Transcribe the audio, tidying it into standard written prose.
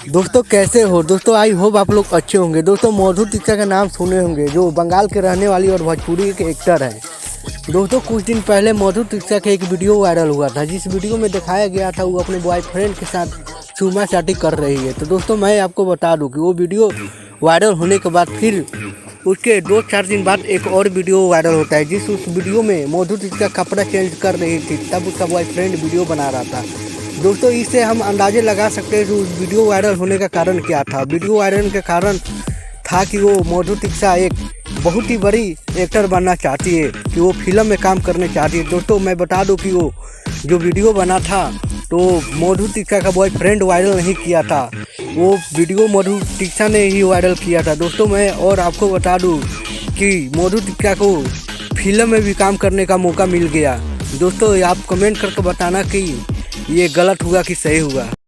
दोस्तों कैसे हो दोस्तों, आई होप आप लोग अच्छे होंगे। दोस्तों मधु तिक्का का नाम सुने होंगे, जो बंगाल के रहने वाली और भोजपुरी के एक्टर है। दोस्तों कुछ दिन पहले मधु तिक्का का एक वीडियो वायरल हुआ था, जिस वीडियो में दिखाया गया था वो अपने बॉयफ्रेंड के साथ चूमा चाटी कर रही है। तो दोस्तों मैं आपको बता दूं कि वो वीडियो वायरल होने के बाद फिर उसके 2-4 दिन बाद एक और वीडियो वायरल होता है, उस वीडियो में मधु तिक्का कपड़ा चेंज कर रही थी, तब उसका बॉयफ्रेंड वीडियो बना रहा था। दोस्तों इससे हम अंदाजे लगा सकते हैं कि उस वीडियो वायरल होने का कारण क्या था। वीडियो वायरल के कारण था कि वो मधु तिक्का एक बहुत ही बड़ी एक्टर बनना चाहती है, कि वो फिल्म में काम करने चाहती है। दोस्तों मैं बता दूं कि वो जो वीडियो बना था तो मधु तिक्का का बॉयफ्रेंड वायरल नहीं किया था, वो वीडियो मधु तिक्का ने ही वायरल किया था। दोस्तों मैं और आपको बता दूं कि मधु तिक्का को फिल्म में भी काम करने का मौका मिल गया। दोस्तों आप कमेंट करके बताना कि ये गलत हुआ कि सही हुआ।